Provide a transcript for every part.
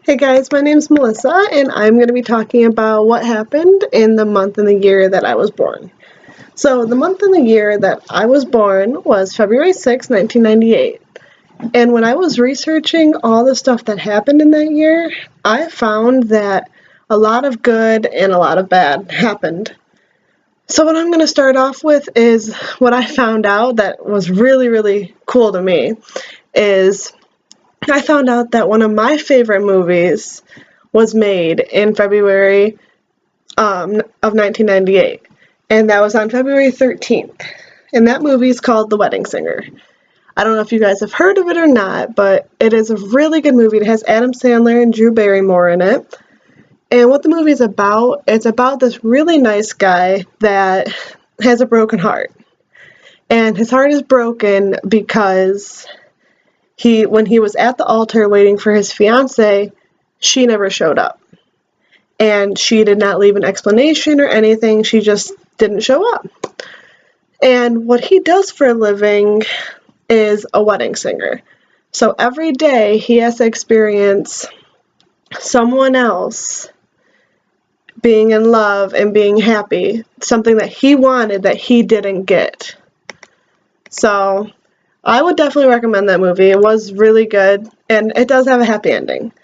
Hey guys, my name's Melissa, and I'm going to be talking about what happened in the month and the year that I was born. So, the month and the year that I was born was February 6, 1998. And when I was researching all the stuff that happened in that year, I found that a lot of good and a lot of bad happened. So, what I'm going to start off with is what I found out that was really, really cool to me is I found out that one of my favorite movies was made in February of 1998, and that was on February 13th. And that movie is called The Wedding Singer. I don't know if you guys have heard of it or not, but it is a really good movie. It has Adam Sandler and Drew Barrymore in it. And what the movie is about, it's about this really nice guy that has a broken heart. And his heart is broken because when he was at the altar waiting for his fiancée, she never showed up. And she did not leave an explanation or anything. She just didn't show up. And what he does for a living is a wedding singer. So every day he has to experience someone else being in love and being happy, something that he wanted that he didn't get. So I would definitely recommend that movie. It was really good, and it does have a happy ending.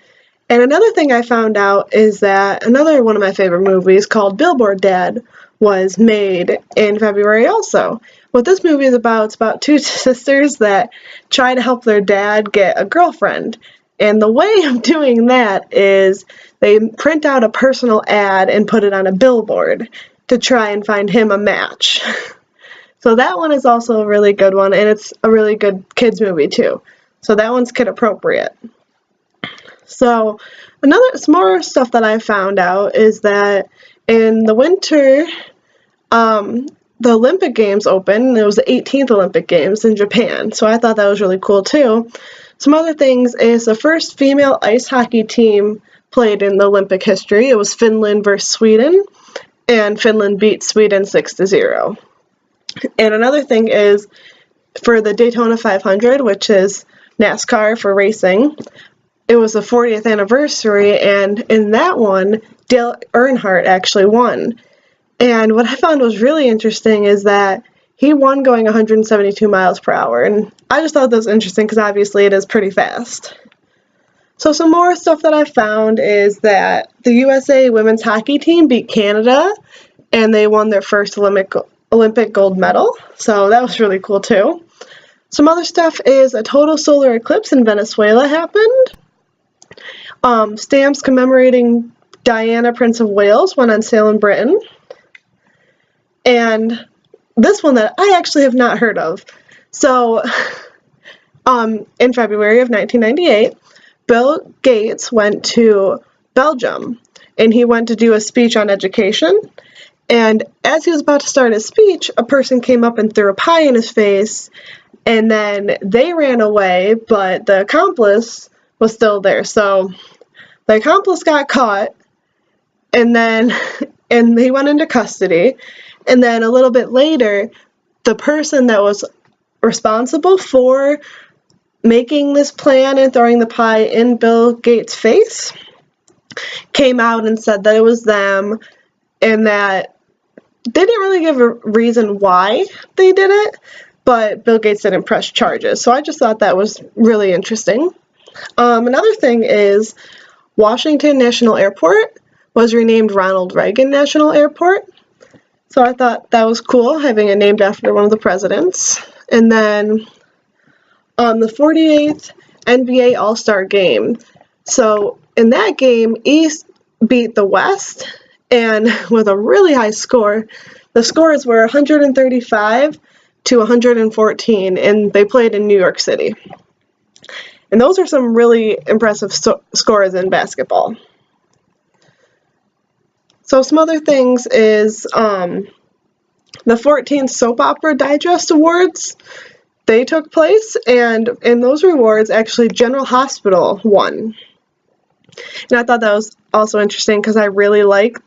And another thing I found out is that another one of my favorite movies called Billboard Dad was made in February also. What this movie is about, it's about two sisters that try to help their dad get a girlfriend. And the way of doing that is they print out a personal ad and put it on a billboard to try and find him a match. So that one is also a really good one, and it's a really good kids movie too. So that one's kid appropriate. So some more stuff that I found out is that in the winter, the Olympic Games opened. It was the 18th Olympic Games in Japan. So I thought that was really cool too. Some other things is the first female ice hockey team played in the Olympic history. It was Finland versus Sweden, and Finland beat Sweden 6-0. And another thing is for the Daytona 500, which is NASCAR for racing, it was the 40th anniversary, and in that one, Dale Earnhardt actually won. And what I found was really interesting is that he won going 172 miles per hour, and I just thought that was interesting because obviously it is pretty fast. So some more stuff that I found is that the USA women's hockey team beat Canada, and they won their first Olympic gold medal, so that was really cool too. Some other stuff is a total solar eclipse in Venezuela happened. Stamps commemorating Diana, Prince of Wales, went on sale in Britain. And this one that I actually have not heard of. So, in February of 1998, Bill Gates went to Belgium, and he went to do a speech on education. And as he was about to start his speech, a person came up and threw a pie in his face, and then they ran away, but the accomplice was still there. So the accomplice got caught, and he went into custody. And then a little bit later, the person that was responsible for making this plan and throwing the pie in Bill Gates' face came out and said that it was them, and that they didn't really give a reason why they did it, but Bill Gates didn't press charges. So I just thought that was really interesting. Another thing is Washington National Airport was renamed Ronald Reagan National Airport. So I thought that was cool, having it named after one of the presidents. And then the 48th NBA All-Star Game. So in that game, East beat the West, and with a really high score. The scores were 135 to 114, and they played in New York City. And those are some really impressive scores in basketball. So some other things is the 14th Soap Opera Digest Awards. They took place, and in those awards, actually General Hospital won. And I thought that was also interesting because I really like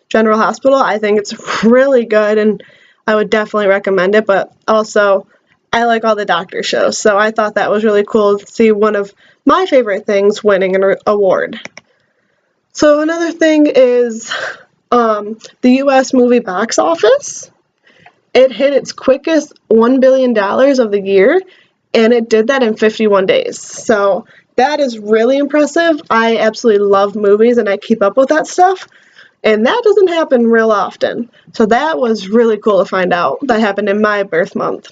General Hospital. I think it's really good, and I would definitely recommend it, but also I like all the doctor shows, so I thought that was really cool to see one of my favorite things winning an award. So another thing is the US movie box office. It hit its quickest $1 billion of the year, and it did that in 51 days. So that is really impressive. I absolutely love movies, and I keep up with that stuff, and that doesn't happen real often. So that was really cool to find out. That happened in my birth month.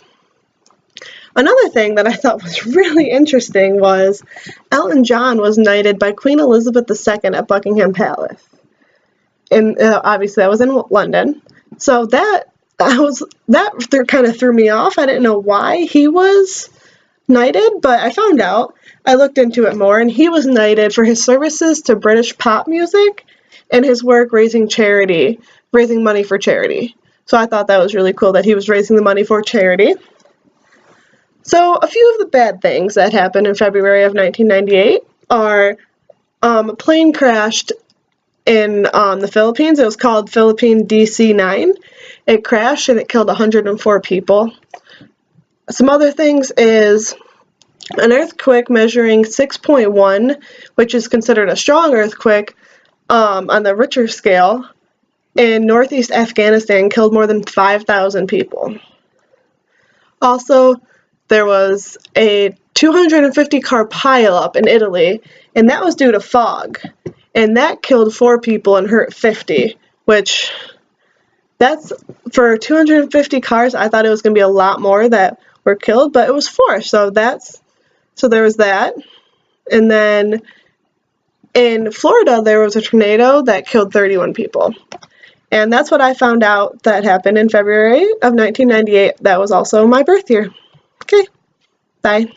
Another thing that I thought was really interesting was Elton John was knighted by Queen Elizabeth II at Buckingham Palace. And obviously that was in London. So that kind of threw me off. I didn't know why he was knighted, but I found out. I looked into it more, and he was knighted for his services to British pop music and his work raising money for charity. So I thought that was really cool that he was raising the money for charity. So a few of the bad things that happened in February of 1998 are a plane crashed in the Philippines. It was called Philippine DC-9. It crashed and it killed 104 people. Some other things is an earthquake measuring 6.1, which is considered a strong earthquake on the Richter scale, in northeast Afghanistan killed more than 5,000 people. Also, there was a 250-car pileup in Italy, and that was due to fog. And that killed 4 people and hurt 50, which that's for 250 cars. I thought it was going to be a lot more that were killed, but it was 4. So there was that. And then in Florida, there was a tornado that killed 31 people. And that's what I found out that happened in February of 1998. That was also my birth year. Okay, bye.